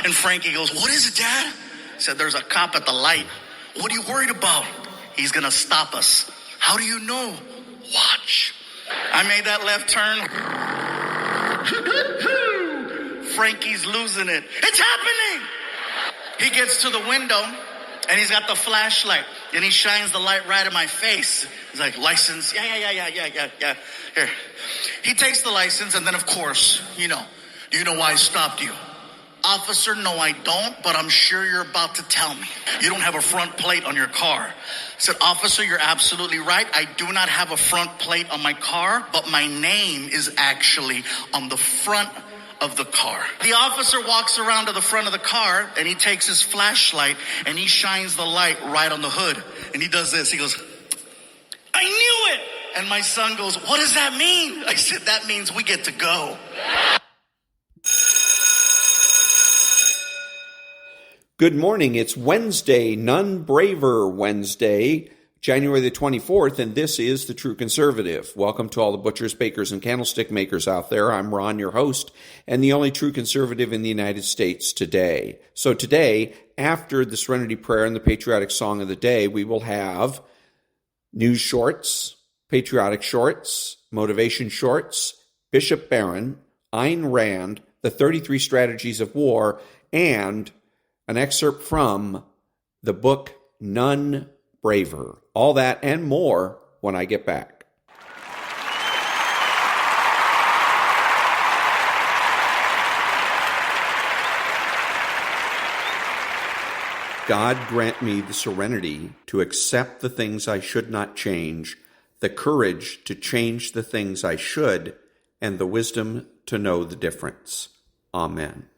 And Frankie goes, "What is it, Dad?" I said, "There's a cop at the light." "What are you worried about?" "He's going to stop us." "How do you know?" "Watch." I made that left turn. Frankie's losing it. "It's happening." He gets to the window and he's got the flashlight and he shines the light right in my face. He's like, "License?" Yeah. Here. He takes the license and then, of course, "Do you know why I stopped you?" "Officer, no, I don't, but I'm sure you're about to tell me. You don't have a front plate on your car." I said, "Officer, you're absolutely right. I do not have a front plate on my car, but my name is actually on the front of the car." The officer walks around to the front of the car and he takes his flashlight and he shines the light right on the hood. And he does this. He goes, "I knew it." And my son goes, "What does that mean?" I said, "That means we get to go." Good morning. It's Wednesday, None Braver Wednesday, January the 24th, and this is The True Conservative. Welcome to all the butchers, bakers, and candlestick makers out there. I'm Ron, your host, and the only true conservative in the United States today. So today, after the Serenity Prayer and the patriotic song of the day, we will have news shorts, patriotic shorts, motivation shorts, Bishop Barron, Ayn Rand, the 33 Strategies of War, and an excerpt from the book None Braver. All that and more when I get back. God grant me the serenity to accept the things I should not change, the courage to change the things I should, and the wisdom to know the difference. Amen.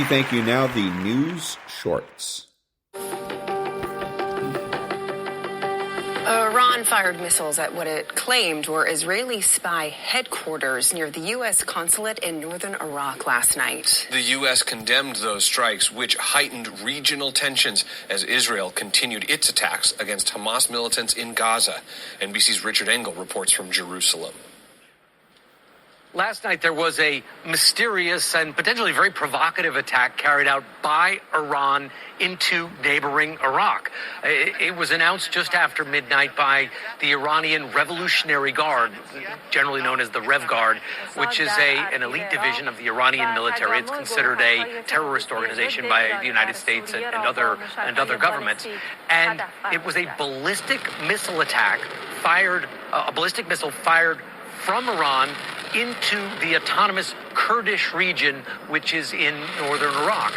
Thank you. Now the news shorts. Iran fired missiles at what it claimed were Israeli spy headquarters near the U.S. consulate in northern Iraq last night. The U.S. condemned those strikes, which heightened regional tensions as Israel continued its attacks against Hamas militants in Gaza. NBC's Richard Engel reports from Jerusalem. Last night, there was a mysterious and potentially very provocative attack carried out by Iran into neighboring Iraq. It was announced just after midnight by the Iranian Revolutionary Guard, generally known as the Rev Guard, which is an elite division of the Iranian military. It's considered a terrorist organization by the United States and other governments. And it was a ballistic missile attack fired from Iran into the autonomous Kurdish region, which is in northern Iraq.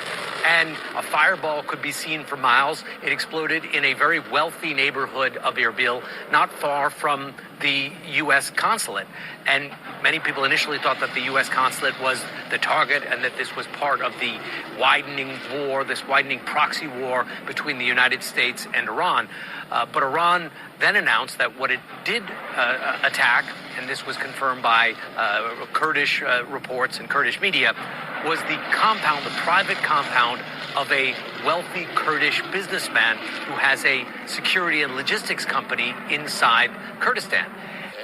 And a fireball could be seen for miles. It exploded in a very wealthy neighborhood of Erbil, not far from the U.S. consulate. And many people initially thought that the U.S. consulate was the target and that this was part of the widening war, this widening proxy war between the United States and Iran. But Iran then announced that what it did attack, and this was confirmed by Kurdish reports and Kurdish media, was the compound, the private compound of a wealthy Kurdish businessman who has a security and logistics company inside Kurdistan.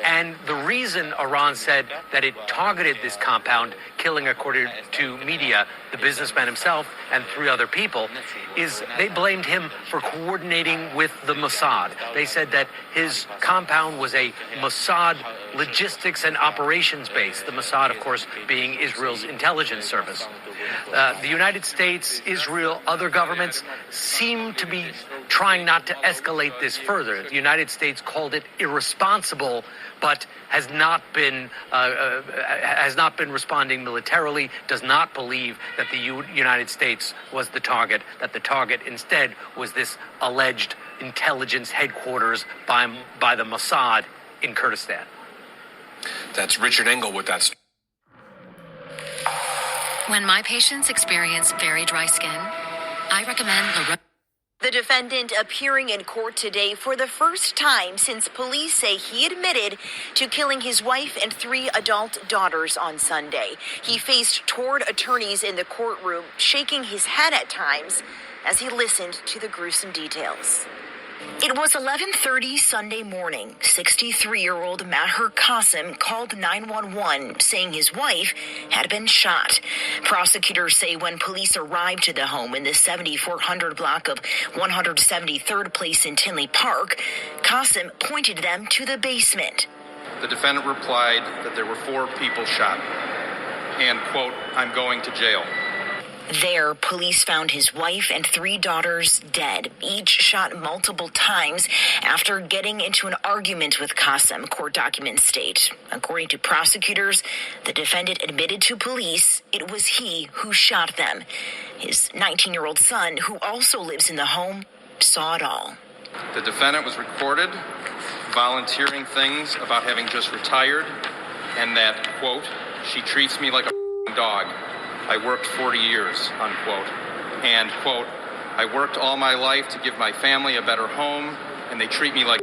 And the reason Iran said that it targeted this compound, killing, according to media, the businessman himself and 3 other people, is they blamed him for coordinating with the Mossad. They said that his compound was a Mossad logistics and operations base. The Mossad, of course, being Israel's intelligence service. The United States, Israel, other governments seem to be trying not to escalate this further. The United States called it irresponsible, but has not been responding militarily. Does not believe that the United States was the target. That the target instead was this alleged intelligence headquarters by the Mossad in Kurdistan. That's Richard Engel with that story. When my patients experience very dry skin, I recommend The defendant appearing in court today for the first time since police say he admitted to killing his wife and 3 adult daughters on Sunday. He faced toward attorneys in the courtroom, shaking his head at times as he listened to the gruesome details. It was 11:30 Sunday morning. 63-year-old Maher Qasim called 911 saying his wife had been shot. Prosecutors say when police arrived to the home in the 7400 block of 173rd Place in Tinley Park, Qasim pointed them to the basement. The defendant replied that there were 4 people shot and, quote, "I'm going to jail." There, police found his wife and 3 daughters dead, each shot multiple times after getting into an argument with Qasim, court documents state. According to prosecutors, the defendant admitted to police it was he who shot them. His 19-year-old son, who also lives in the home, saw it all. The defendant was recorded volunteering things about having just retired and that, quote, "she treats me like a dog. I worked 40 years," unquote. And, quote, "I worked all my life to give my family a better home, and they treat me like..."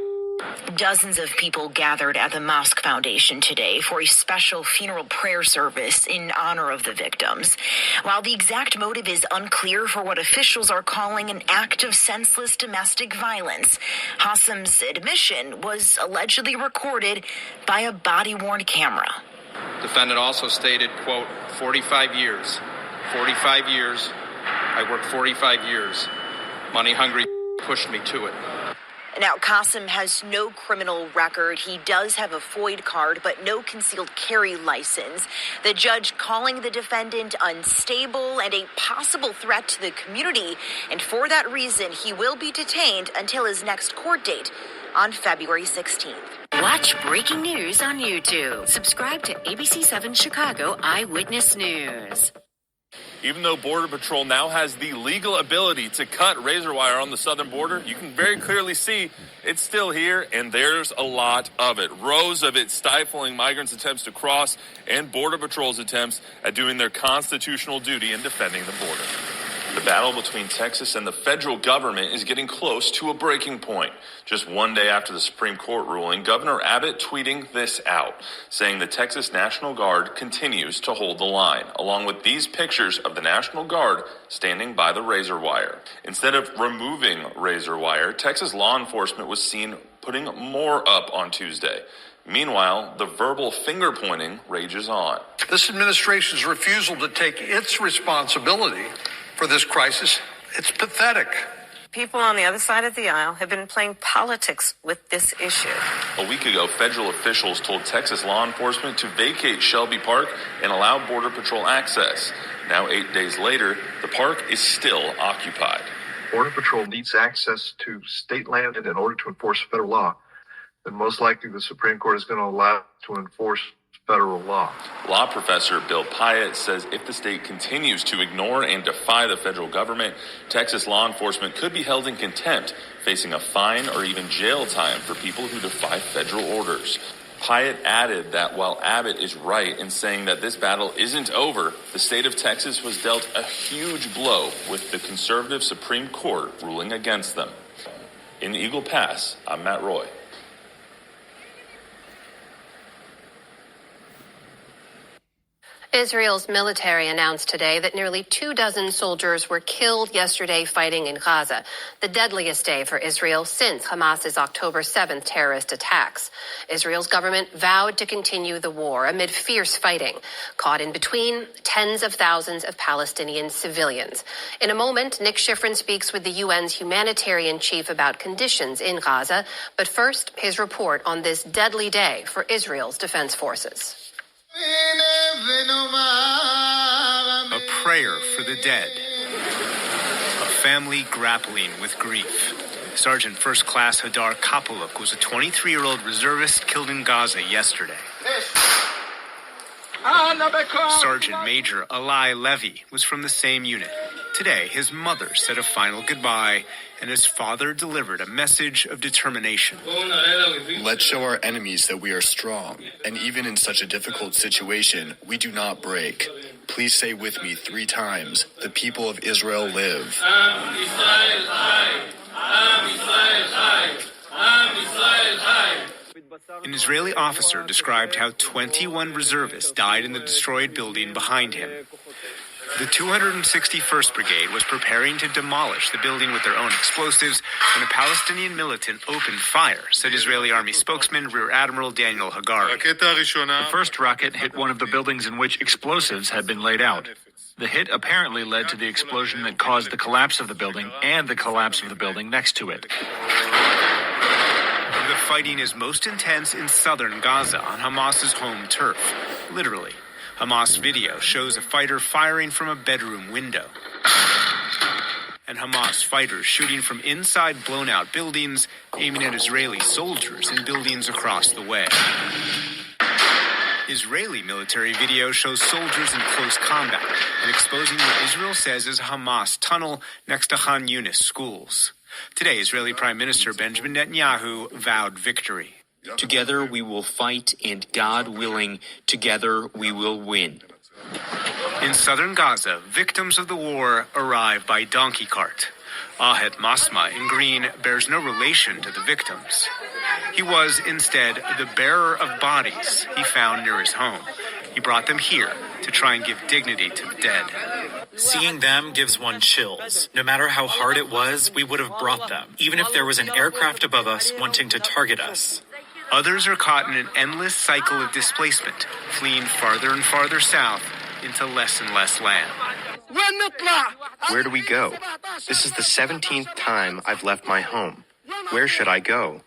Dozens of people gathered at the Mosque Foundation today for a special funeral prayer service in honor of the victims. While the exact motive is unclear for what officials are calling an act of senseless domestic violence, Hassam's admission was allegedly recorded by a body-worn camera. Defendant also stated, quote, 45 years. I worked 45 years. Money hungry pushed me to it. Now, Qasim has no criminal record. He does have a FOID card, but no concealed carry license. The judge calling the defendant unstable and a possible threat to the community. And for that reason, he will be detained until his next court date on February 16th. Watch breaking news on YouTube. Subscribe to ABC7 Chicago Eyewitness News. Even though Border Patrol now has the legal ability to cut razor wire on the southern border, you can very clearly see it's still here, and there's a lot of it. Rows of it stifling migrants' attempts to cross and Border Patrol's attempts at doing their constitutional duty in defending the border. The battle between Texas and the federal government is getting close to a breaking point. Just one day after the Supreme Court ruling, Governor Abbott tweeting this out, saying the Texas National Guard continues to hold the line, along with these pictures of the National Guard standing by the razor wire. Instead of removing razor wire, Texas law enforcement was seen putting more up on Tuesday. Meanwhile, the verbal finger-pointing rages on. This administration's refusal to take its responsibility for this crisis, it's pathetic. People on the other side of the aisle have been playing politics with this issue. A week ago, federal officials told Texas law enforcement to vacate Shelby Park and allow Border Patrol access. Now, 8 days later, the park is still occupied. Border Patrol needs access to state land in order to enforce federal law. Then most likely the Supreme Court is going to allow it to enforce federal law. Law professor Bill Pyatt says if the state continues to ignore and defy the federal government, Texas law enforcement could be held in contempt, facing a fine or even jail time for people who defy federal orders. Pyatt added that while Abbott is right in saying that this battle isn't over, the state of Texas was dealt a huge blow with the conservative Supreme Court ruling against them. In Eagle Pass, I'm Matt Roy. Israel's military announced today that nearly 24 soldiers were killed yesterday fighting in Gaza, the deadliest day for Israel since Hamas's October 7th terrorist attacks. Israel's government vowed to continue the war amid fierce fighting, caught in between tens of thousands of Palestinian civilians. In a moment, Nick Schifrin speaks with the UN's humanitarian chief about conditions in Gaza, but first, his report on this deadly day for Israel's defense forces. A prayer for the dead. A family grappling with grief. Sergeant First Class Hadar Kapoluk was a 23-year-old reservist killed in Gaza yesterday. Sergeant Major Alai Levy was from the same unit. Today, his mother said a final goodbye, and his father delivered a message of determination. Let's show our enemies that we are strong, and even in such a difficult situation, we do not break. Please say with me 3 times, the people of Israel live. An Israeli officer described how 21 reservists died in the destroyed building behind him. The 261st Brigade was preparing to demolish the building with their own explosives when a Palestinian militant opened fire, said Israeli Army spokesman Rear Admiral Daniel Hagari. The first rocket hit one of the buildings in which explosives had been laid out. The hit apparently led to the explosion that caused the collapse of the building and the collapse of the building next to it. The fighting is most intense in southern Gaza on Hamas's home turf, literally. Hamas video shows a fighter firing from a bedroom window. And Hamas fighters shooting from inside blown-out buildings, aiming at Israeli soldiers in buildings across the way. Israeli military video shows soldiers in close combat and exposing what Israel says is a Hamas tunnel next to Khan Yunis schools. Today, Israeli Prime Minister Benjamin Netanyahu vowed victory. Together we will fight, and God willing, together we will win. In southern Gaza, victims of the war arrive by donkey cart. Ahed Masma in green bears no relation to the victims. He was, instead, the bearer of bodies he found near his home. He brought them here to try and give dignity to the dead. Seeing them gives one chills. No matter how hard it was, we would have brought them, even if there was an aircraft above us wanting to target us. Others are caught in an endless cycle of displacement, fleeing farther and farther south into less and less land. Where do we go? This is the 17th time I've left my home. Where should I go?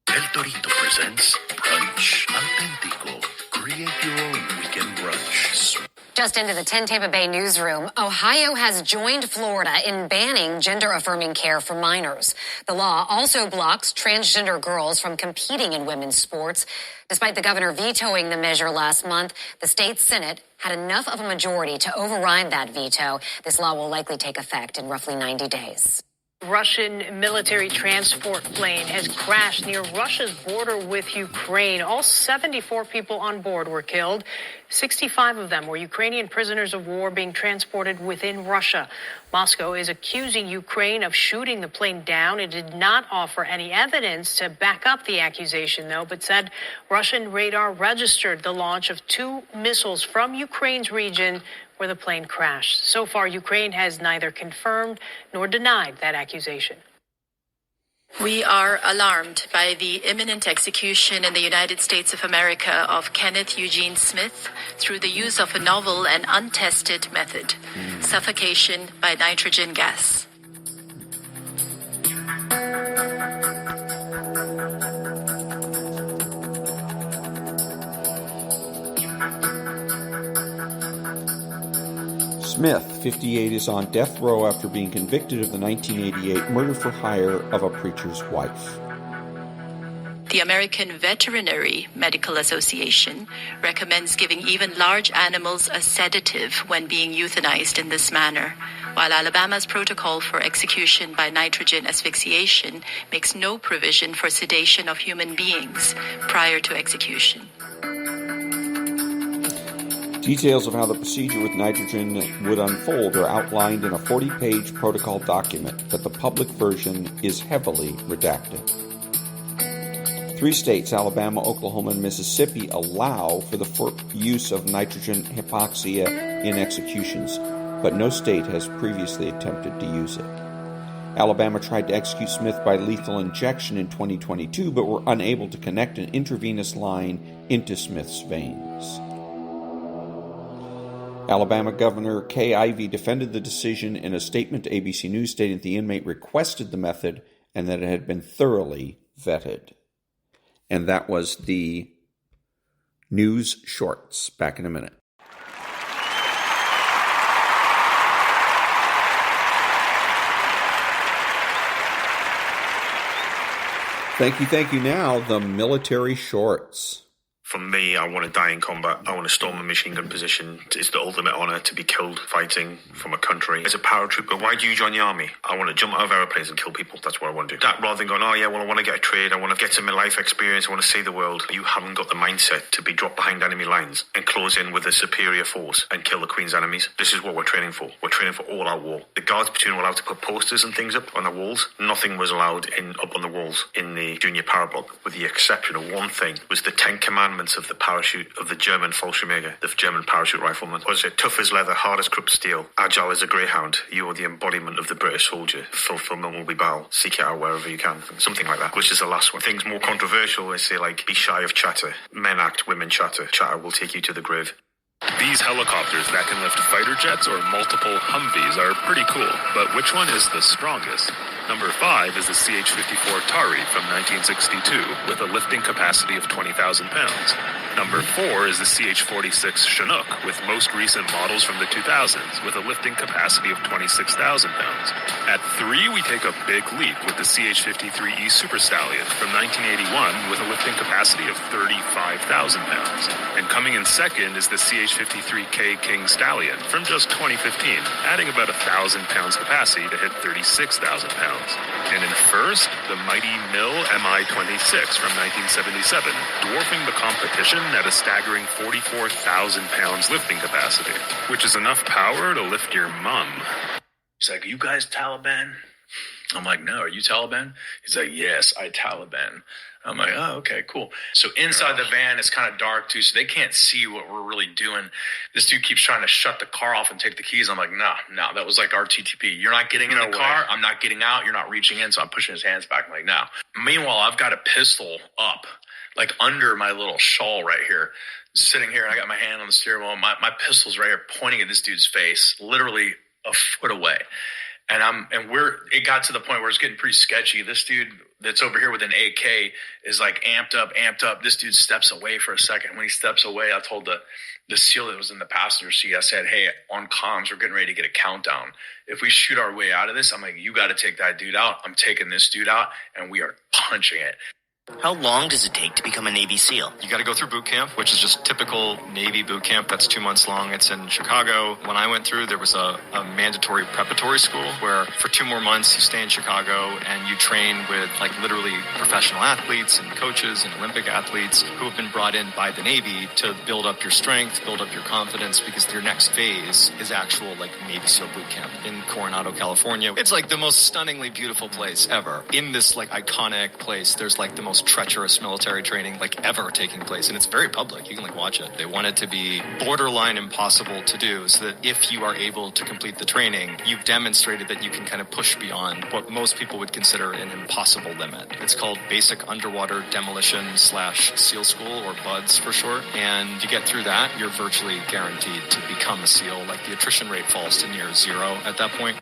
El Torito presents Brunch Auténtico. Create your own weekend brunch. Just into the 10 Tampa Bay newsroom, Ohio has joined Florida in banning gender-affirming care for minors. The law also blocks transgender girls from competing in women's sports. Despite the governor vetoing the measure last month, the state Senate had enough of a majority to override that veto. This law will likely take effect in roughly 90 days. Russian military transport plane has crashed near Russia's border with Ukraine. All 74 people on board were killed. 65 of them were Ukrainian prisoners of war being transported within Russia. Moscow is accusing Ukraine of shooting the plane down. It did not offer any evidence to back up the accusation, though, but said Russian radar registered the launch of 2 missiles from Ukraine's region where the plane crashed. So far, Ukraine has neither confirmed nor denied that accusation. We are alarmed by the imminent execution in the United States of America of Kenneth Eugene Smith through the use of a novel and untested method, suffocation by nitrogen gas. Smith, 58, is on death row after being convicted of the 1988 murder for hire of a preacher's wife. The American Veterinary Medical Association recommends giving even large animals a sedative when being euthanized in this manner, while Alabama's protocol for execution by nitrogen asphyxiation makes no provision for sedation of human beings prior to execution. Details of how the procedure with nitrogen would unfold are outlined in a 40-page protocol document, but the public version is heavily redacted. 3 states, Alabama, Oklahoma, and Mississippi, allow for the use of nitrogen hypoxia in executions, but no state has previously attempted to use it. Alabama tried to execute Smith by lethal injection in 2022, but were unable to connect an intravenous line into Smith's veins. Alabama Governor Kay Ivey defended the decision in a statement to ABC News, stating the inmate requested the method and that it had been thoroughly vetted. And that was the news shorts. Back in a minute. Thank you. Now, the military shorts. For me, I want to die in combat. I want to storm a machine gun position. It's the ultimate honor to be killed fighting from a country. As a paratrooper, why do you join the army? I want to jump out of airplanes and kill people. That's what I want to do. That rather than going, I want to get a trade. I want to get some life experience. I want to save the world. You haven't got the mindset to be dropped behind enemy lines and close in with a superior force and kill the Queen's enemies. This is what we're training for. We're training for all-out war. The guards platoon were allowed to put posters and things up on the walls. Nothing was allowed up on the walls in the junior parablock, with the exception of one thing, was the 10 commandments of the parachute of the German Fallschirmjäger, the German parachute rifleman. Was it tough as leather, hard as Krupp steel, agile as a greyhound? You are the embodiment of the British soldier. Fulfillment will be bow. Seek it out wherever you can. Something like that. Which is the last one. Things more controversial, I say, like, be shy of chatter. Men act, women chatter. Chatter will take you to the grave. These helicopters that can lift fighter jets or multiple Humvees are pretty cool, but which one is the strongest? Number 5 is the CH-54 Tari from 1962 with a lifting capacity of 20,000 pounds. Number 4 is the CH-46 Chinook with most recent models from the 2000s with a lifting capacity of 26,000 pounds. At 3, we take a big leap with the CH-53E Super Stallion from 1981 with a lifting capacity of 35,000 pounds. And coming in second is the CH-53K King Stallion from just 2015, adding about 1,000 pounds capacity to hit 36,000 pounds. And in first, the mighty Mill Mi-26 from 1977, dwarfing the competition at a staggering 44,000 pounds lifting capacity, which is enough power to lift your mum. He's like, you guys Taliban? I'm like, no, are you Taliban? He's like, yes, I Taliban. I'm like, oh, okay, cool. So inside the van, it's kind of dark too, so they can't see what we're really doing. This dude keeps trying to shut the car off and take the keys. I'm like, no, that was like RTTP. You're not getting in the car. I'm not getting out. You're not reaching in. So I'm pushing his hands back. I'm like, no. Meanwhile, I've got a pistol up, like under my little shawl right here, sitting here. And I got my hand on the steering wheel. My pistol's right here pointing at this dude's face, literally a foot away. It got to the point where it's getting pretty sketchy. This dude that's over here with an AK is like amped up. This dude steps away for a second. When he steps away, I told the SEAL that was in the passenger seat, I said, hey, on comms, we're getting ready to get a countdown. If we shoot our way out of this, I'm like, you got to take that dude out. I'm taking this dude out, and we are punching it. How long does it take to become a Navy SEAL? You got to go through boot camp, which is just typical Navy boot camp. That's 2 months long. It's in Chicago. When I went through, there was a mandatory preparatory school where for 2 more months you stay in Chicago and you train with like literally professional athletes and coaches and Olympic athletes who have been brought in by the Navy to build up your strength, build up your confidence, because your next phase is actual like Navy SEAL boot camp in Coronado, California. It's like the most stunningly beautiful place ever. In this like iconic place, there's like the most treacherous military training like ever taking place, and it's very public. You can like watch it. They want it to be borderline impossible to do, so that if you are able to complete the training, you've demonstrated that you can kind of push beyond what most people would consider an impossible limit. It's called Basic Underwater Demolition / SEAL School, or BUDS for short. And you get through that, you're virtually guaranteed to become a SEAL. Like the attrition rate falls to near zero at that point.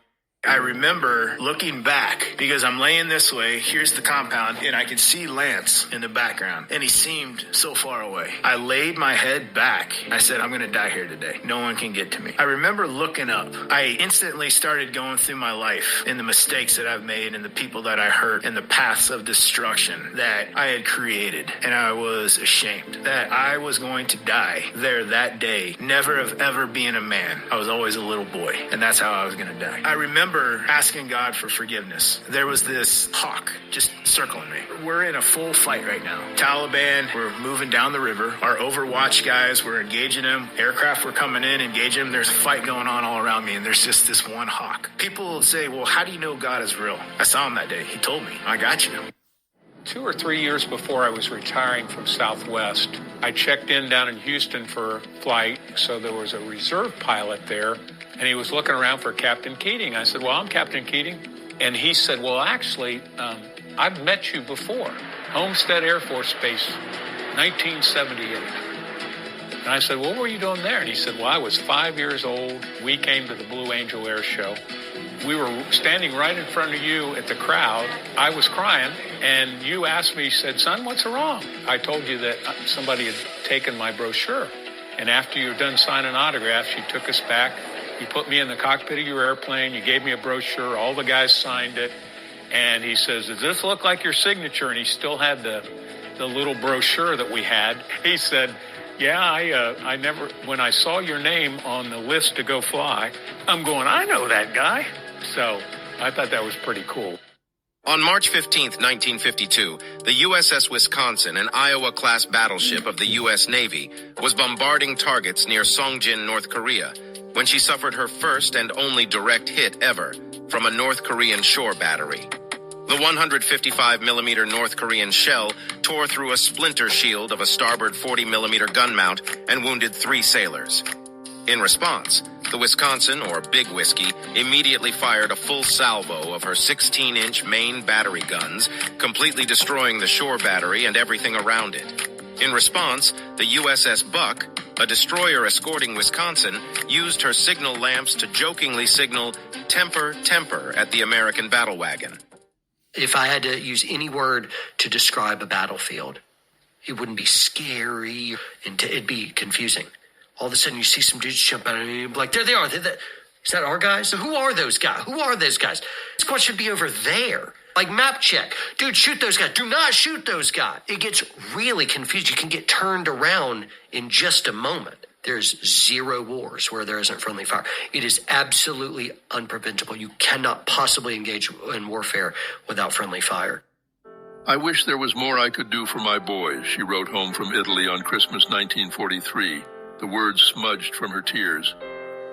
I remember looking back because I'm laying this way. Here's the compound, and I can see Lance in the background, and he seemed so far away. I laid my head back. I said, I'm going to die here today. No one can get to me. I remember looking up. I instantly started going through my life and the mistakes that I've made and the people that I hurt and the paths of destruction that I had created. And I was ashamed that I was going to die there that day, never of ever being a man. I was always a little boy, and that's how I was going to die. I remember asking God for forgiveness. There was this hawk just circling me. We're in a full fight right now. Taliban, we're moving down the river. Our Overwatch guys, we're engaging them. Aircraft were coming in, engaging them. There's a fight going on all around me, and there's just this one hawk. People say, well, how do you know God is real? I saw him that day. He told me, I got you. 2 or 3 years before I was retiring from Southwest, I checked in down in Houston for a flight, so there was a reserve pilot there, and he was looking around for Captain Keating. I said, well, I'm Captain Keating. And he said, well, actually, I've met you before. Homestead Air Force Base, 1978. And I said, what were you doing there? And he said, well, I was 5 years old. We came to the Blue Angel Air Show. We were standing right in front of you at the crowd. I was crying, and you asked me, said, son, what's wrong? I told you that somebody had taken my brochure. And after you were done signing autographs, you took us back. You put me in the cockpit of your airplane. You gave me a brochure. All the guys signed it. And he says, does this look like your signature? And he still had the little brochure that we had. He said, yeah, I never, when I saw your name on the list to go fly, I'm going, I know that guy. So I thought that was pretty cool. On March 15th, 1952, the USS Wisconsin, an Iowa-class battleship of the U.S. Navy, was bombarding targets near Songjin, North Korea, when she suffered her first and only direct hit ever from a North Korean shore battery. The 155mm North Korean shell tore through a splinter shield of a starboard 40mm gun mount and wounded 3 sailors. In response, the Wisconsin, or Big Whiskey, immediately fired a full salvo of her 16-inch main battery guns, completely destroying the shore battery and everything around it. In response, the USS Buck, a destroyer escorting Wisconsin, used her signal lamps to jokingly signal, "Temper, temper," at the American battle wagon. If I had to use any word to describe a battlefield, it wouldn't be scary, and it'd be confusing. All of a sudden, you see some dudes jump out, and you're like, there they are. Is that our guys? Who are those guys? Who are those guys? Squad should be over there. Like map check. Dude, shoot those guys. Do not shoot those guys. It gets really confused. You can get turned around in just a moment. There's 0 wars where there isn't friendly fire. It is absolutely unpreventable. You cannot possibly engage in warfare without friendly fire. I wish there was more I could do for my boys, she wrote home from Italy on Christmas 1943, the words smudged from her tears.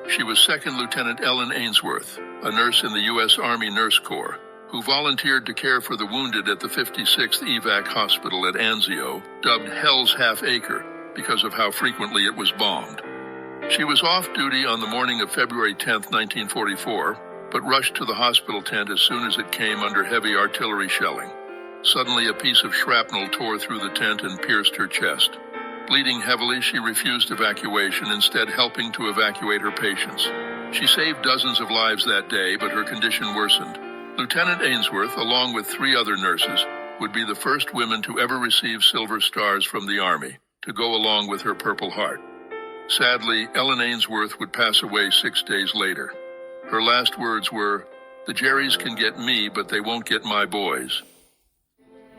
She was Second Lieutenant Ellen Ainsworth, a nurse in the U.S. Army Nurse Corps, who volunteered to care for the wounded at the 56th Evac Hospital at Anzio, dubbed Hell's Half Acre because of how frequently it was bombed. She was off duty on the morning of February 10, 1944, but rushed to the hospital tent as soon as it came under heavy artillery shelling. Suddenly, a piece of shrapnel tore through the tent and pierced her chest. Bleeding heavily, she refused evacuation, instead helping to evacuate her patients. She saved dozens of lives that day, but her condition worsened. Lieutenant Ainsworth, along with 3 other nurses, would be the first women to ever receive Silver Stars from the Army, to go along with her Purple Heart. Sadly, Ellen Ainsworth would pass away 6 days later. Her last words were, "The Jerrys can get me, but they won't get my boys."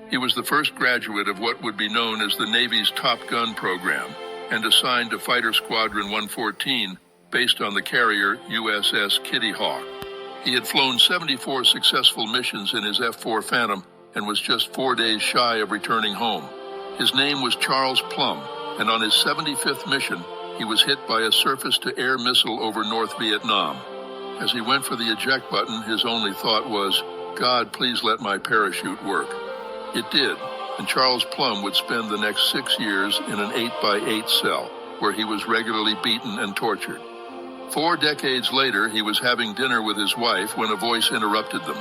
He was the first graduate of what would be known as the Navy's Top Gun program and assigned to Fighter Squadron 114 based on the carrier USS Kitty Hawk. He had flown 74 successful missions in his F-4 Phantom and was just 4 days shy of returning home. His name was Charles Plum, and on his 75th mission, he was hit by a surface-to-air missile over North Vietnam. As he went for the eject button, his only thought was, "God, please let my parachute work." It did, and Charles Plum would spend the next 6 years in an 8x8 cell, where he was regularly beaten and tortured. 4 decades later, he was having dinner with his wife when a voice interrupted them.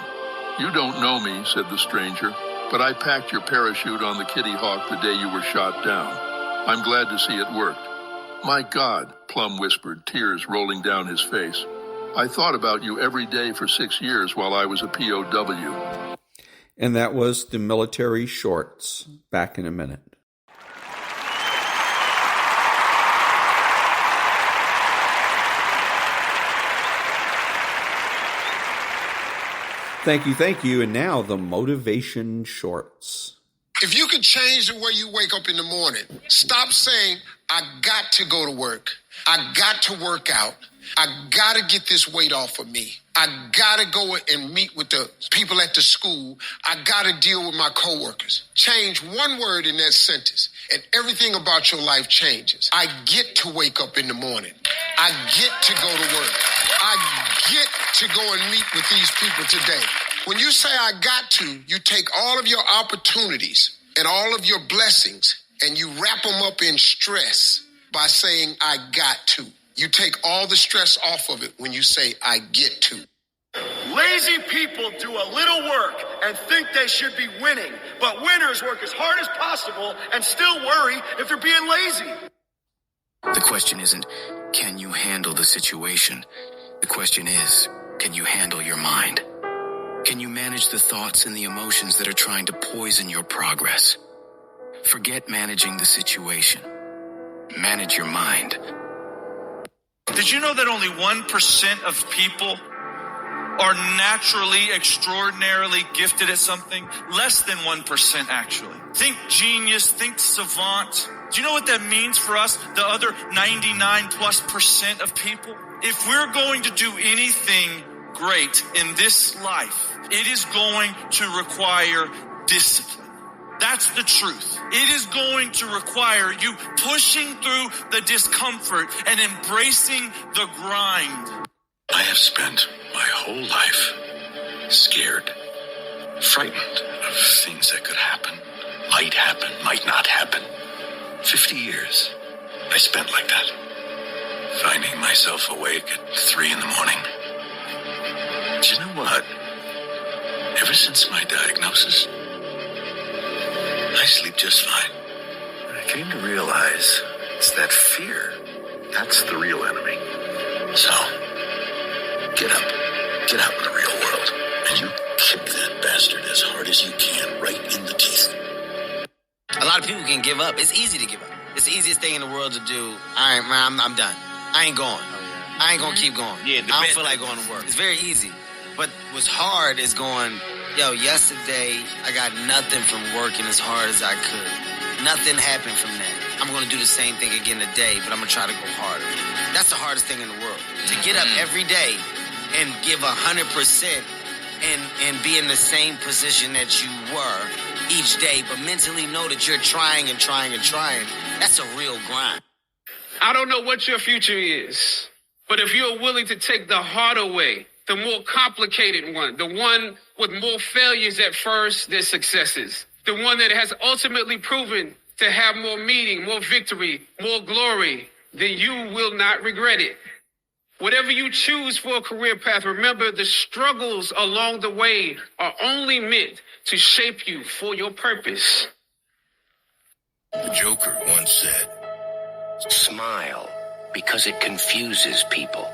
"You don't know me," said the stranger, "but I packed your parachute on the Kitty Hawk the day you were shot down. I'm glad to see it worked." "My God," Plum whispered, tears rolling down his face. "I thought about you every day for 6 years while I was a POW." And that was the military shorts. Back in a minute. Thank you. And now the motivation shorts. If you could change the way you wake up in the morning, stop saying, "I got to go to work. I got to work out. I got to get this weight off of me. I got to go and meet with the people at the school. I got to deal with my coworkers." Change one word in that sentence, and everything about your life changes. I get to wake up in the morning. I get to go to work. I get to go and meet with these people today. When you say I got to, you take all of your opportunities and all of your blessings and you wrap them up in stress by saying I got to. You take all the stress off of it when you say I get to. Lazy people do a little work and think they should be winning, but winners work as hard as possible and still worry if they're being lazy. The question isn't, can you handle the situation? The question is, can you handle your mind? Can you manage the thoughts and the emotions that are trying to poison your progress? Forget managing the situation. Manage your mind. Did you know that only 1% of people are naturally extraordinarily gifted at something? Less than 1%, actually. Think genius, think savant. Do you know what that means for us, the other 99+% of people? If we're going to do anything great in this life, it is going to require discipline. That's the truth. It is going to require you pushing through the discomfort and embracing the grind. I have spent my whole life scared, frightened of things that could happen, might not happen. 50 years I spent like that, finding myself awake at 3 a.m. Do you know what? Ever since my diagnosis, I sleep just fine. I came to realize it's that fear. That's the real enemy. So, get out in the real world, and you kick that bastard as hard as you can, right in the teeth. A lot of people can give up. It's easy to give up. It's the eeasiest thing in the world to do. All right, man, I'm done. I ain't going. I ain't going to keep going. I don't feel like going to work. It's very easy. But what's hard is going, yesterday I got nothing from working as hard as I could. Nothing happened from that. I'm going to do the same thing again today, but I'm going to try to go harder. That's the hardest thing in the world. To get up every day and give 100% and be in the same position that you were each day, but mentally know that you're trying and trying and trying. That's a real grind. I don't know what your future is, but if you're willing to take the harder way, the more complicated one, the one with more failures at first than successes, the one that has ultimately proven to have more meaning, more victory, more glory, then you will not regret it. Whatever you choose for a career path, remember the struggles along the way are only meant to shape you for your purpose. The Joker once said, "Smile because it confuses people.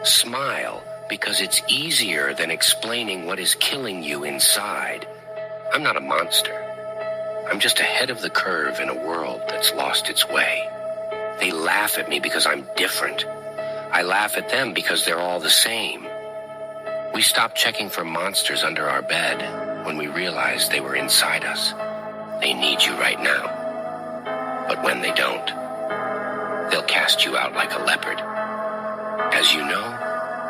Smile because it's easier than explaining what is killing you inside. I'm not a monster. I'm just ahead of the curve in a world that's lost its way. They laugh at me because I'm different. I laugh at them because they're all the same. We stopped checking for monsters under our bed when we realized they were inside us. They need you right now. But when they don't, they'll cast you out like a leopard. As you know,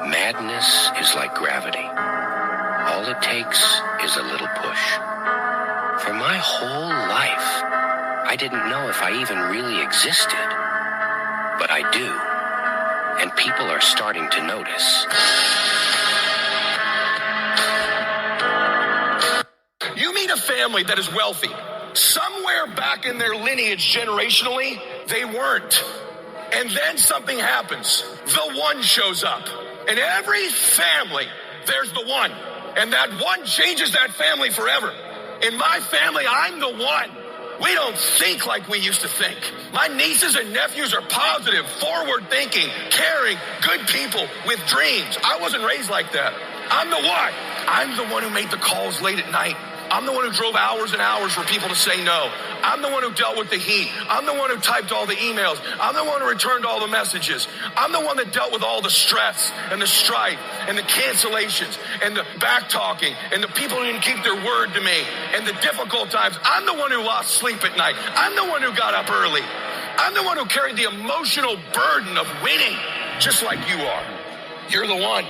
madness is like gravity. All it takes is a little push. For my whole life, I didn't know if I even really existed. But I do. And people are starting to notice." You meet a family that is wealthy. Somewhere back in their lineage generationally, they weren't. And then something happens. The one shows up. In every family, there's the one. And that one changes that family forever. In my family, I'm the one. We don't think like we used to think. My nieces and nephews are positive, forward-thinking, caring, good people with dreams. I wasn't raised like that. I'm the one. I'm the one who made the calls late at night. I'm the one who drove hours and hours for people to say no. I'm the one who dealt with the heat. I'm the one who typed all the emails. I'm the one who returned all the messages. I'm the one that dealt with all the stress and the strife and the cancellations and the back-talking and the people who didn't keep their word to me and the difficult times. I'm the one who lost sleep at night. I'm the one who got up early. I'm the one who carried the emotional burden of winning, just like you are. You're the one.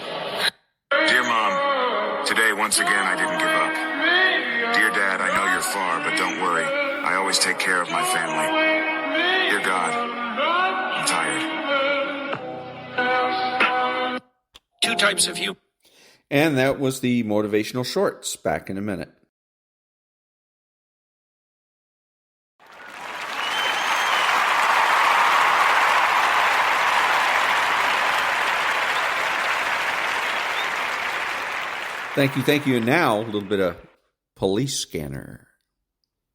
Dear Mom, today, once again, I didn't give up. Dear Dad, I know you're far, but don't worry. I always take care of my family. Dear God, I'm tired. Two types of you. And that was the Motivational Shorts. Back in a minute. Thank you. And now, a little bit of police scanner.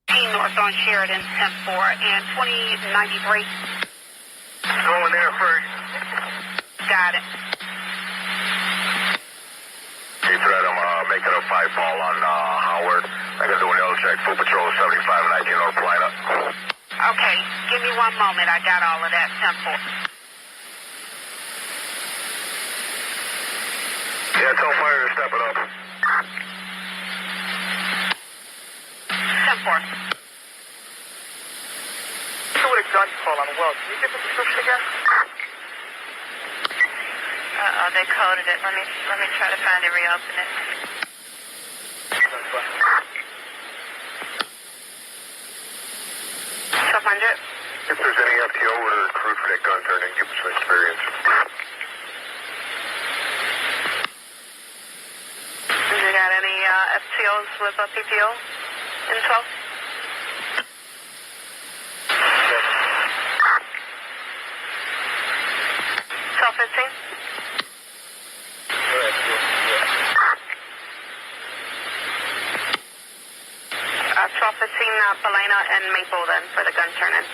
North on Sheridan, 10-4 and 2093. Going there first. Got it. Hey, Fred, I'm making a 5-ball on Howard. I gotta do an L check. Full patrol 7519 North Plano. Okay, give me one moment. I got all of that. 10-4. Yeah, tell fire to step it up. 10-4. So what a gun call on Wells. Can you get the description again? They coded it. Let me try to find it, reopen it. If there's any FTO or recruit for that gun turning, give us some experience. You got any FTOs with a PPO info? Self-15? 1215 Palena and Maple then for the gun turn-in.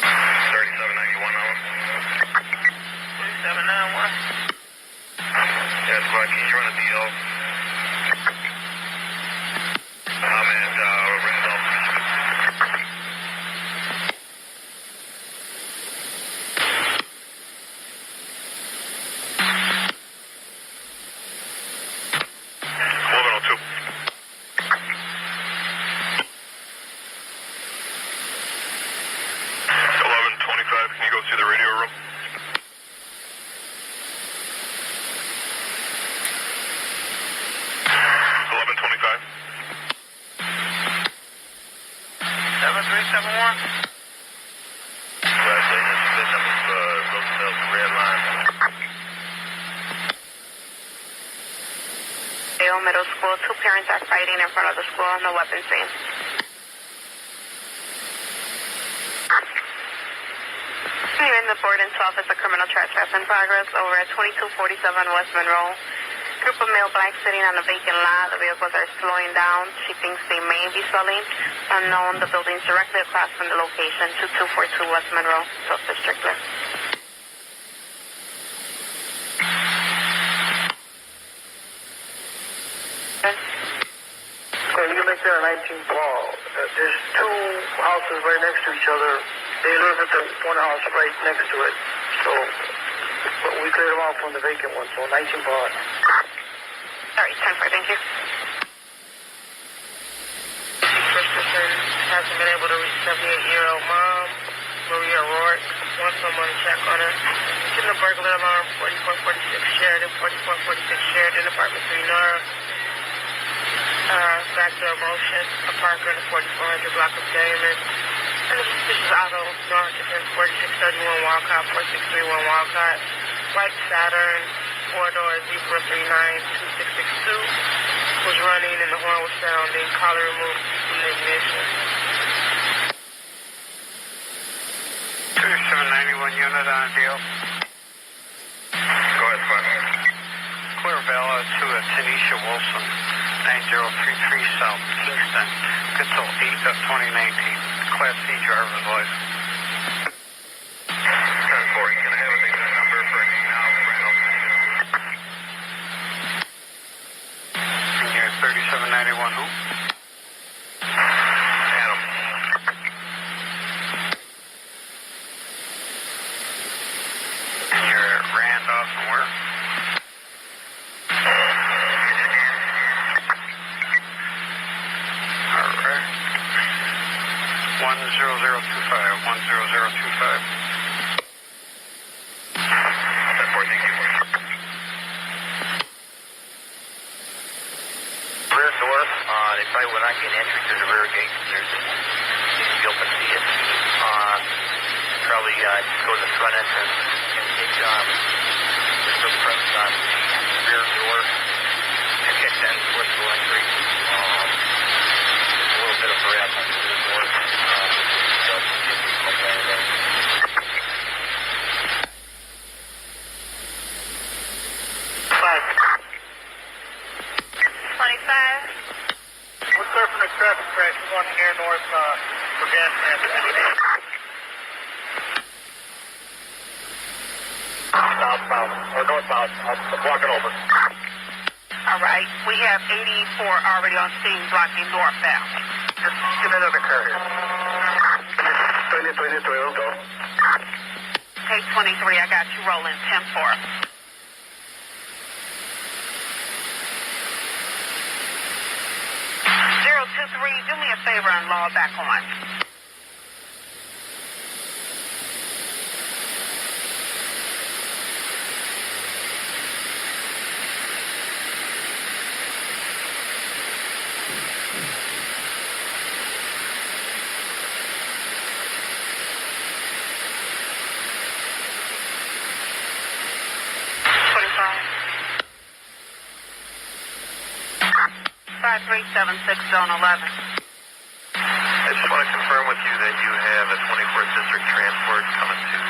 3791 now. 3791. Yeah, squad, can you run a deal? I'm at Randolph. Middle school. 2 parents are fighting in front of the school on the weapons scene. You're in the Borden 12 is a criminal trespass in progress over at 2247 West Monroe. Group of male blacks sitting on a vacant lot. The vehicles are slowing down. She thinks they may be selling. Unknown, the building's directly across from the location. 2242 West Monroe, 12th District. So you can make that a 19 ball. There's 2 houses right next to each other. They live at the one house right next to it. So but we cleared them out from the vacant one. So 19 ball. Sorry, 10-4, thank you. Christensen hasn't been able to reach 78-year-old mom, Maria Rourke. Want someone to check on her. Getting a burglar alarm, 4446 Sheridan, 4446 Sheridan, apartment 3 Nora. Back to motion, a Parker in the 4400 block of Damon. And this is Auto, North Defense, 4631 Walcott, 4631 Walcott. White Saturn, 4-door, Zebra 392662. Was running and the horn was sounding. Collar removed from the ignition. 2791 unit on deal. Go ahead, Bud. Clear Bella to Tanisha Wilson, 9033 South Kingston, Pistol 8 of 2019, Class C driver's license. 10-4, can I have a big number for now, Randall? And you're 3791 who? Adam. And you're Randolph and where? Alright. 10025, 10025. Rear door. They probably will not get entry to the rear gate. There's you can open the probably go to the front entrance and take just the press on the rear door and hit then forcible entry. There's a little bit of breath on the rear door. We're surfing a traffic crash. We're going near north for gas station. Southbound, or northbound. I'm walking over. All right. We have 84 already on scene blocking northbound. Just get another car here. 23, go. Take 23, I got you rolling. 10-4. Do me a favor and log back on. Five 5376 zone 11. I just want to confirm with you that you have a 24th District transport coming to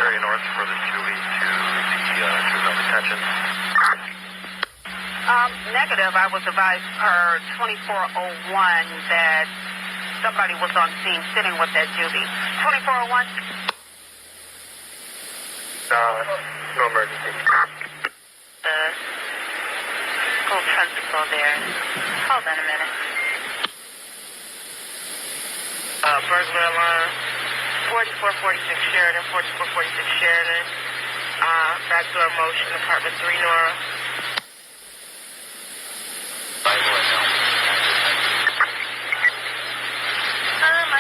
area north for the Julie to the juvenile detention. Negative. I was advised per 2401 that somebody was on scene sitting with that juvie. 2401? No emergency. School principal there. Hold on a minute. Burglar alarm, 4446 Sheridan, 4446 Sheridan, back door motion, apartment 3 Nora. I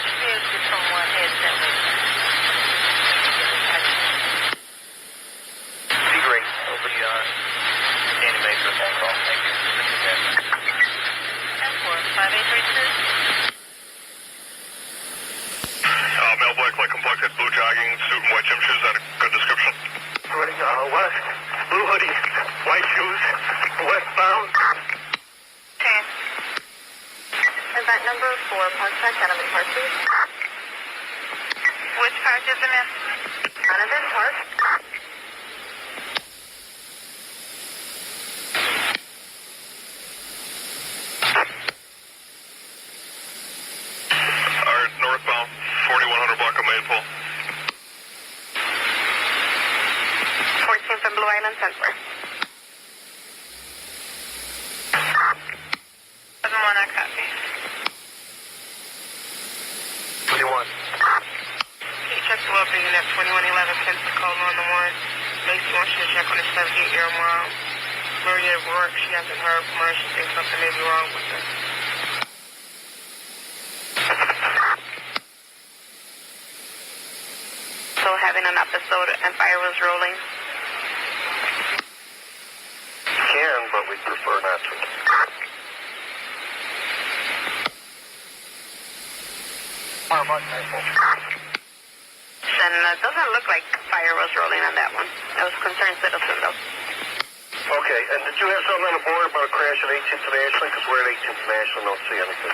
should be able to get someone headset with me. Be great. Nobody Danny Maker phone call. Thank you. And 5832. Male black, light complected, blue jogging, suit and white gym shoes. That a good description? West, blue hoodie, white shoes, westbound. 10. Event number 4, Parkside, Donovan Park, please. Which park is it in? Donovan Park. Alright, northbound, 4100 block of Maypole. 14th and Blue Island, 10-4. 7-1, I copy. 21. He checks well being at 2111 Pensacola on the 1. Macy wants you to check on the 78-year-old mom. Maria Rourke, she hasn't heard from her. She thinks something may be wrong with her. So having an episode and fire was rolling. Can, but we prefer not to. And it doesn't look like fire was rolling on that one. That was concerned citizen though. Okay, and did you have something on the board about a crash at 18th and Ashley? Because we're at 18th and Ashley, don't see anything.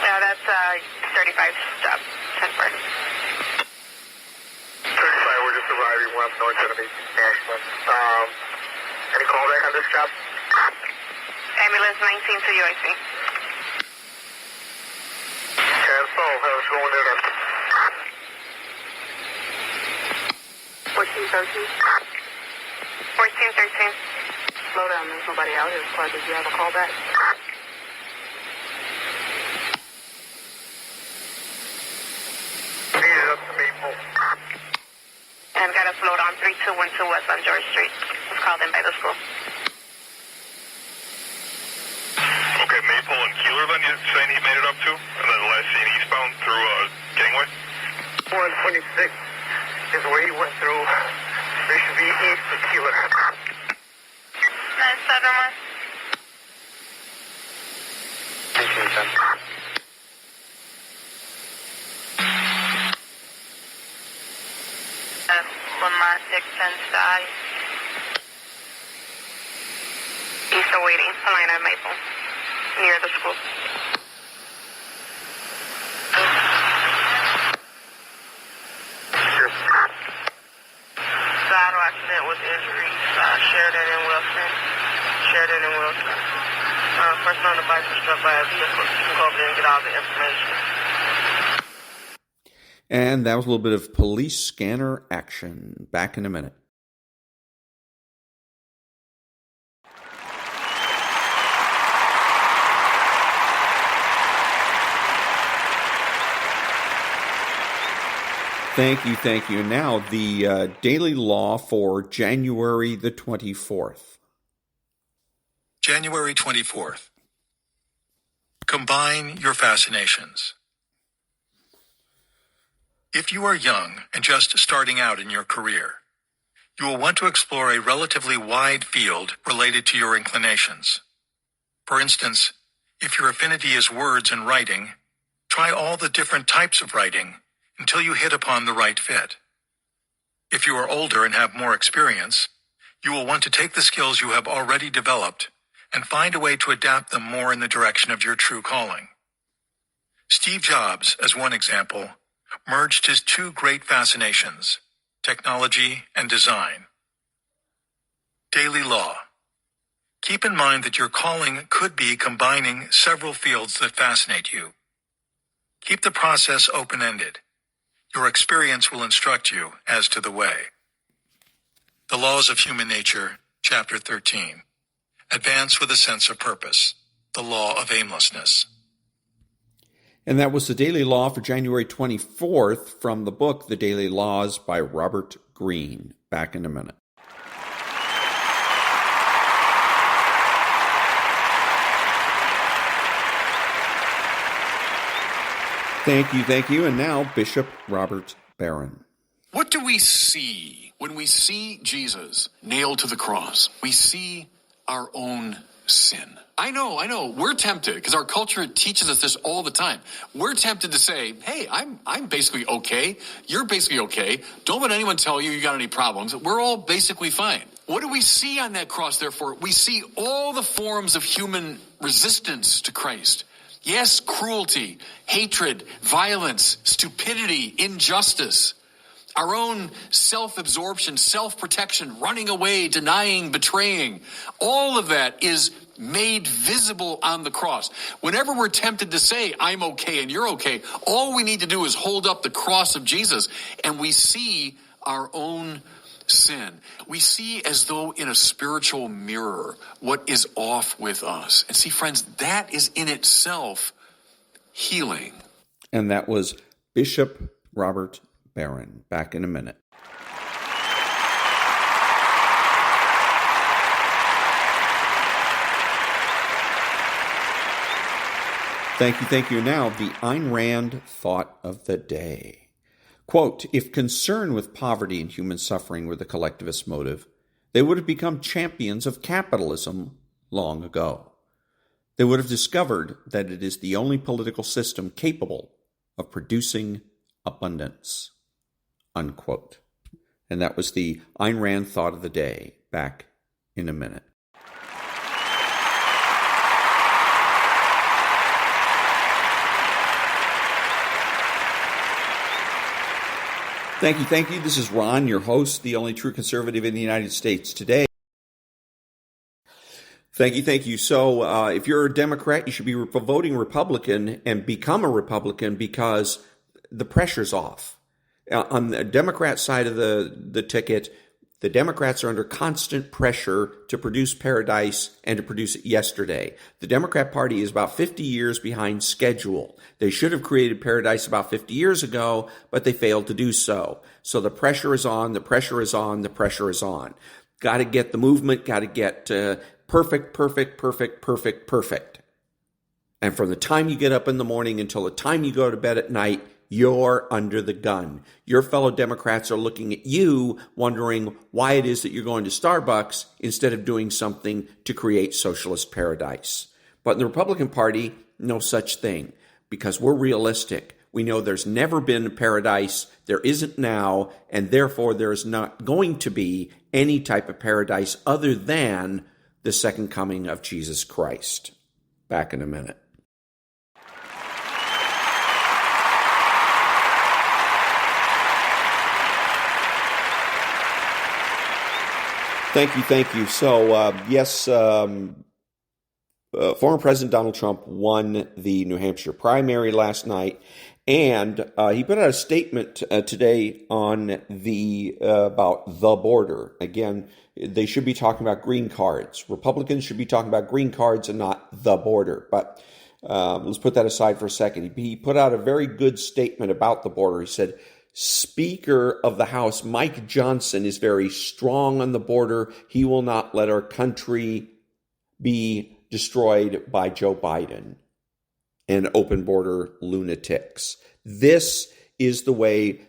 Yeah, that's 35 stop, 10-4. 35, we're just arriving west north of 18th and Ashley. Any callback on this job? Ambulance 19 to UIC. Cancel, how's it going there? 1413. 1413. Slow down, there's nobody out here. Clark, did you have a call back? Needed up to Maple. And got a float on 3212 West on George Street. Was called in by the school. Okay, Maple and Keeler then, you're saying he made it up to? And then the last scene eastbound through Gangway? 126 is where he went through. They should be east of Keeler. 971. I. East awaiting, Helena and Maple, near the school. Battle accident with injuries, Sheridan and Wilson. Person on the bike was struck by a vehicle. You can go over there and get all the information. And that was a little bit of police scanner action. Back in a minute. Thank you. Now, the daily law for January the 24th. January 24th. Combine your fascinations. If you are young and just starting out in your career, you will want to explore a relatively wide field related to your inclinations. For instance, if your affinity is words and writing, try all the different types of writing until you hit upon the right fit. If you are older and have more experience, you will want to take the skills you have already developed and find a way to adapt them more in the direction of your true calling. Steve Jobs, as one example, merged his two great fascinations, technology and design. Daily law. Keep in mind that your calling could be combining several fields that fascinate you. Keep the process open-ended. Your experience will instruct you as to the way. The Laws of Human Nature, Chapter 13. Advance with a sense of purpose. The Law of Aimlessness. And that was the Daily Law for January 24th from the book The Daily Laws by Robert Greene. Back in a minute. Thank you. And now, Bishop Robert Barron. What do we see when we see Jesus nailed to the cross? We see our own sin. I know. We're tempted, because our culture teaches us this all the time. We're tempted to say, hey, I'm basically okay. You're basically okay. Don't let anyone tell you got any problems. We're all basically fine. What do we see on that cross, therefore? We see all the forms of human resistance to Christ. Yes, cruelty, hatred, violence, stupidity, injustice. Our own self-absorption, self-protection, running away, denying, betraying. All of that is made visible on the cross. Whenever we're tempted to say, I'm okay and you're okay, all we need to do is hold up the cross of Jesus and we see our own sin. We see as though in a spiritual mirror what is off with us. And see, friends, that is in itself healing. And that was Bishop Robert Barron. Back in a minute. Thank you. Now, the Ayn Rand thought of the day. Quote, if concern with poverty and human suffering were the collectivist motive, they would have become champions of capitalism long ago. They would have discovered that it is the only political system capable of producing abundance. Unquote. And that was the Ayn Rand thought of the day. Back in a minute. Thank you. This is Ron, your host, the only true conservative in the United States today. Thank you. So if you're a Democrat, you should be voting Republican and become a Republican because the pressure's off. On the Democrat side of the ticket, the Democrats are under constant pressure to produce paradise and to produce it yesterday. The Democrat Party is about 50 years behind schedule. They should have created paradise about 50 years ago, but they failed to do so. So the pressure is on. Got to get the movement, got to get perfect. And from the time you get up in the morning until the time you go to bed at night, you're under the gun. Your fellow Democrats are looking at you, wondering why it is that you're going to Starbucks instead of doing something to create socialist paradise. But in the Republican Party, no such thing, because we're realistic. We know there's never been a paradise, there isn't now, and therefore there's not going to be any type of paradise other than the second coming of Jesus Christ. Back in a minute. Thank you. So, yes, former President Donald Trump won the New Hampshire primary last night, and he put out a statement today on the about the border. Again, they should be talking about green cards. Republicans should be talking about green cards and not the border. But let's put that aside for a second. He put out a very good statement about the border. He said, Speaker of the House Mike Johnson is very strong on the border. He will not let our country be destroyed by Joe Biden and open border lunatics. This is the way,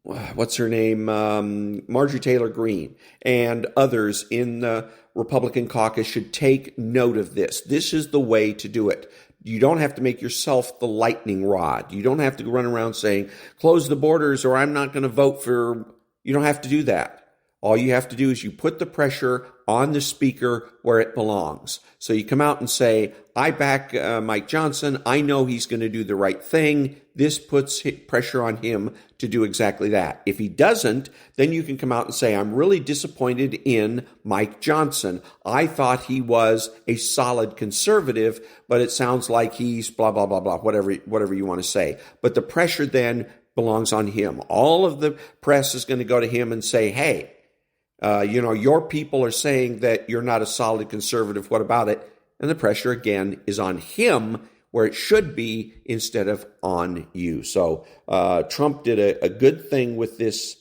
what's her name? Marjorie Taylor Greene and others in the Republican caucus should take note of this. This is the way to do it. You don't have to make yourself the lightning rod. You don't have to run around saying, close the borders or I'm not going to vote for. You don't have to do that. All you have to do is you put the pressure on the speaker where it belongs. So you come out and say, I back Mike Johnson. I know he's going to do the right thing. This puts pressure on him to do exactly that. If he doesn't, then you can come out and say, I'm really disappointed in Mike Johnson. I thought he was a solid conservative, but it sounds like he's blah, blah, blah, blah, whatever you want to say. But the pressure then belongs on him. All of the press is going to go to him and say, hey, your people are saying that you're not a solid conservative. What about it? And the pressure, again, is on him where it should be instead of on you. So Trump did a good thing with this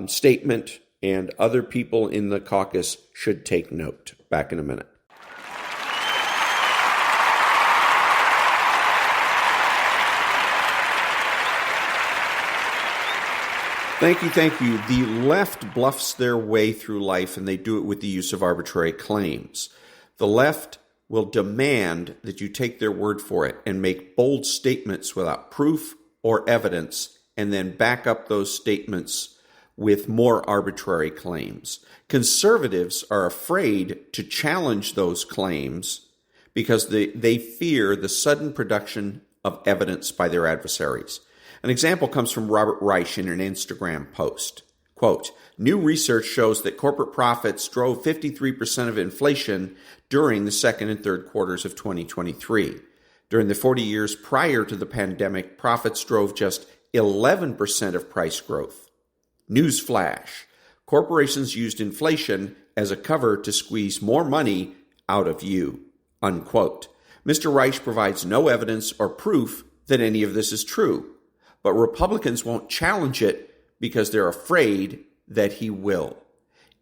statement, and other people in the caucus should take note. Back in a minute. Thank you. The left bluffs their way through life, and they do it with the use of arbitrary claims. The left will demand that you take their word for it and make bold statements without proof or evidence, and then back up those statements with more arbitrary claims. Conservatives are afraid to challenge those claims because they fear the sudden production of evidence by their adversaries. An example comes from Robert Reich in an Instagram post. Quote, new research shows that corporate profits drove 53% of inflation during the second and third quarters of 2023. During the 40 years prior to the pandemic, profits drove just 11% of price growth. Newsflash, corporations used inflation as a cover to squeeze more money out of you. Unquote. Mr. Reich provides no evidence or proof that any of this is true. But Republicans won't challenge it because they're afraid that he will.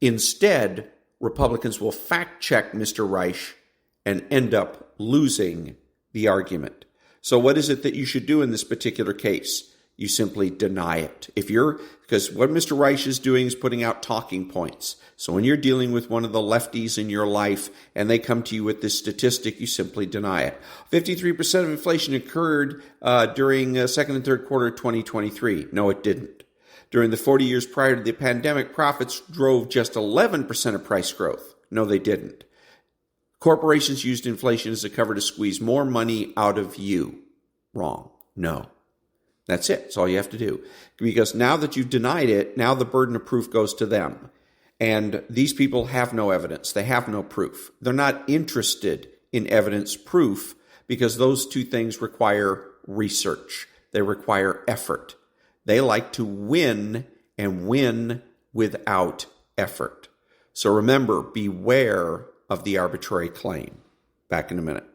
Instead, Republicans will fact-check Mr. Reich and end up losing the argument. So what is it that you should do in this particular case? You simply deny it. Because what Mr. Reich is doing is putting out talking points. So when you're dealing with one of the lefties in your life and they come to you with this statistic, you simply deny it. 53% of inflation occurred during second and third quarter of 2023. No, it didn't. During the 40 years prior to the pandemic, profits drove just 11% of price growth. No, they didn't. Corporations used inflation as a cover to squeeze more money out of you. Wrong. No. That's it. That's all you have to do. Because now that you've denied it, now the burden of proof goes to them. And these people have no evidence. They have no proof. They're not interested in evidence proof because those two things require research. They require effort. They like to win and win without effort. So remember, beware of the arbitrary claim. Back in a minute.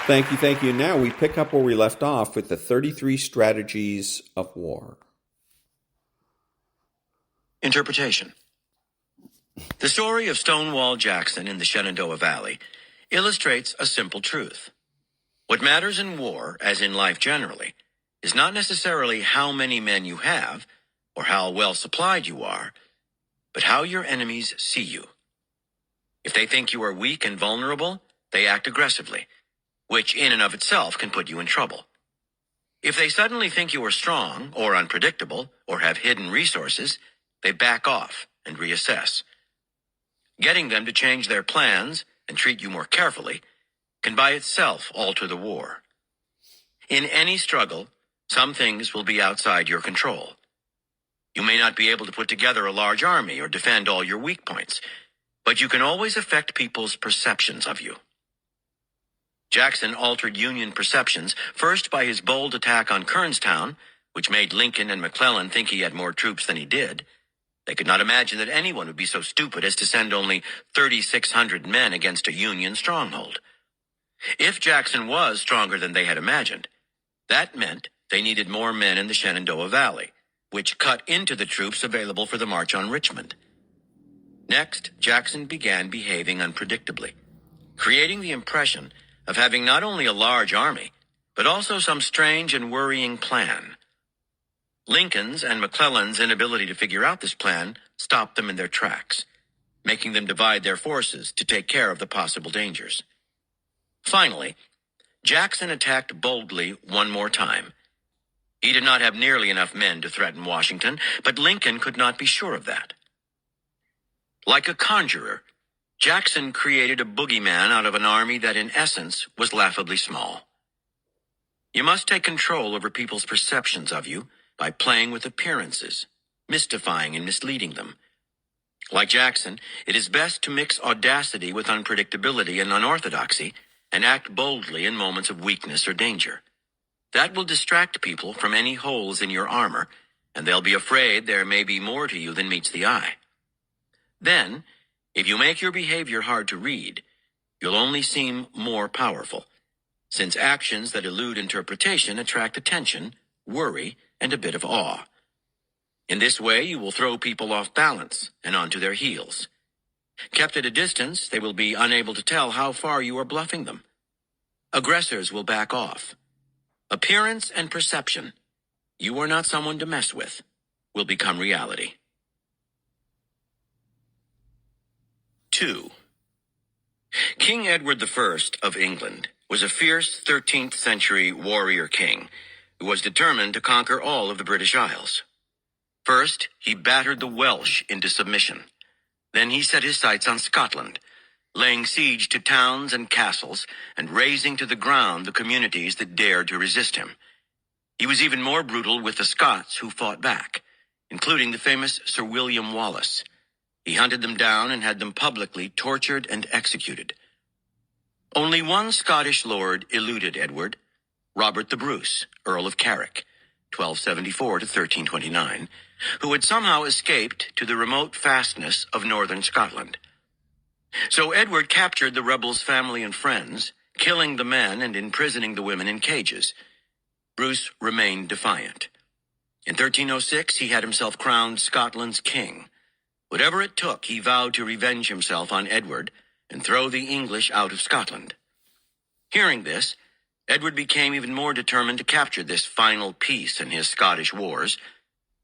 Thank you. Now we pick up where we left off with the 33 strategies of war. Interpretation. The story of Stonewall Jackson in the Shenandoah Valley illustrates a simple truth. What matters in war, as in life generally, is not necessarily how many men you have or how well supplied you are, but how your enemies see you. If they think you are weak and vulnerable, they act aggressively, which in and of itself can put you in trouble. If they suddenly think you are strong or unpredictable or have hidden resources, they back off and reassess. Getting them to change their plans and treat you more carefully can by itself alter the war. In any struggle, some things will be outside your control. You may not be able to put together a large army or defend all your weak points, but you can always affect people's perceptions of you. Jackson altered Union perceptions, first by his bold attack on Kernstown, which made Lincoln and McClellan think he had more troops than he did. They could not imagine that anyone would be so stupid as to send only 3,600 men against a Union stronghold. If Jackson was stronger than they had imagined, that meant they needed more men in the Shenandoah Valley, which cut into the troops available for the march on Richmond. Next, Jackson began behaving unpredictably, creating the impression of having not only a large army, but also some strange and worrying plan. Lincoln's and McClellan's inability to figure out this plan stopped them in their tracks, making them divide their forces to take care of the possible dangers. Finally, Jackson attacked boldly one more time. He did not have nearly enough men to threaten Washington, but Lincoln could not be sure of that. Like a conjurer, Jackson created a boogeyman out of an army that in essence was laughably small. You must take control over people's perceptions of you by playing with appearances, mystifying and misleading them. Like Jackson, it is best to mix audacity with unpredictability and unorthodoxy and act boldly in moments of weakness or danger. That will distract people from any holes in your armor, and they'll be afraid there may be more to you than meets the eye. Then, if you make your behavior hard to read, you'll only seem more powerful, since actions that elude interpretation attract attention, worry, and a bit of awe. In this way, you will throw people off balance and onto their heels. Kept at a distance, they will be unable to tell how far you are bluffing them. Aggressors will back off. Appearance and perception, you are not someone to mess with, will become reality. 2. King Edward I of England was a fierce 13th century warrior king who was determined to conquer all of the British Isles. First, he battered the Welsh into submission. Then he set his sights on Scotland, laying siege to towns and castles and razing to the ground the communities that dared to resist him. He was even more brutal with the Scots who fought back, including the famous Sir William Wallace. He hunted them down and had them publicly tortured and executed. Only one Scottish lord eluded Edward, Robert the Bruce, Earl of Carrick, 1274 to 1329, who had somehow escaped to the remote fastness of northern Scotland. So Edward captured the rebels' family and friends, killing the men and imprisoning the women in cages. Bruce remained defiant. In 1306, he had himself crowned Scotland's king. Whatever it took, he vowed to revenge himself on Edward and throw the English out of Scotland. Hearing this, Edward became even more determined to capture this final piece in his Scottish wars,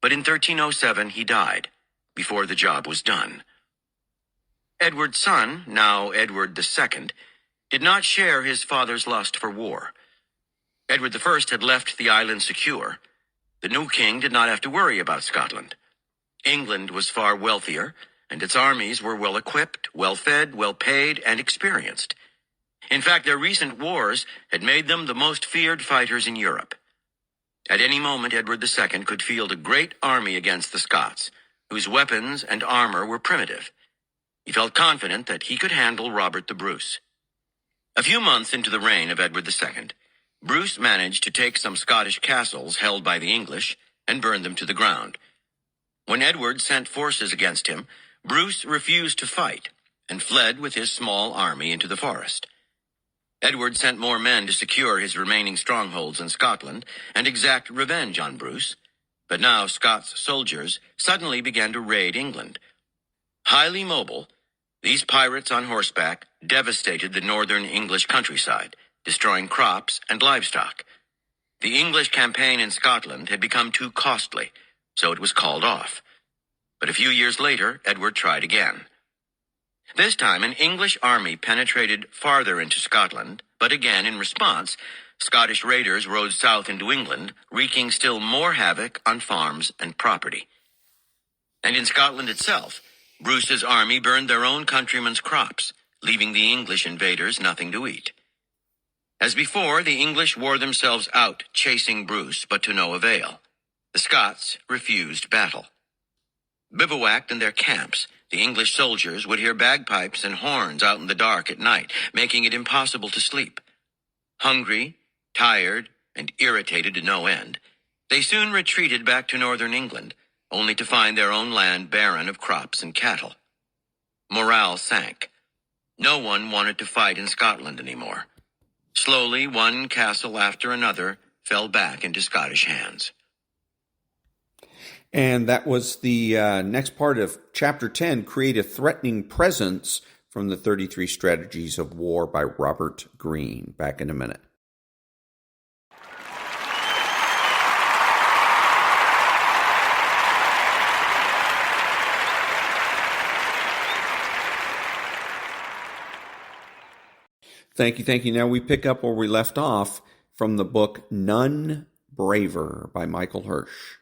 but in 1307 he died, before the job was done. Edward's son, now Edward II, did not share his father's lust for war. Edward I had left the island secure. The new king did not have to worry about Scotland. England was far wealthier, and its armies were well equipped, well fed, well paid, and experienced. In fact, their recent wars had made them the most feared fighters in Europe. At any moment, Edward II could field a great army against the Scots, whose weapons and armor were primitive. He felt confident that he could handle Robert the Bruce. A few months into the reign of Edward II, Bruce managed to take some Scottish castles held by the English and burn them to the ground. When Edward sent forces against him, Bruce refused to fight and fled with his small army into the forest. Edward sent more men to secure his remaining strongholds in Scotland and exact revenge on Bruce, but now Scots soldiers suddenly began to raid England. Highly mobile, these pirates on horseback devastated the northern English countryside, destroying crops and livestock. The English campaign in Scotland had become too costly, so it was called off. But a few years later, Edward tried again. This time, an English army penetrated farther into Scotland, but again, in response, Scottish raiders rode south into England, wreaking still more havoc on farms and property. And in Scotland itself, Bruce's army burned their own countrymen's crops, leaving the English invaders nothing to eat. As before, the English wore themselves out chasing Bruce, but to no avail. The Scots refused battle. Bivouacked in their camps, the English soldiers would hear bagpipes and horns out in the dark at night, making it impossible to sleep. Hungry, tired, and irritated to no end, they soon retreated back to northern England, only to find their own land barren of crops and cattle. Morale sank. No one wanted to fight in Scotland anymore. Slowly, one castle after another fell back into Scottish hands. And that was the next part of Chapter 10, Create a Threatening Presence, from the 33 Strategies of War by Robert Greene. Back in a minute. Thank you. Now we pick up where we left off from the book None Braver by Michael Hirsch.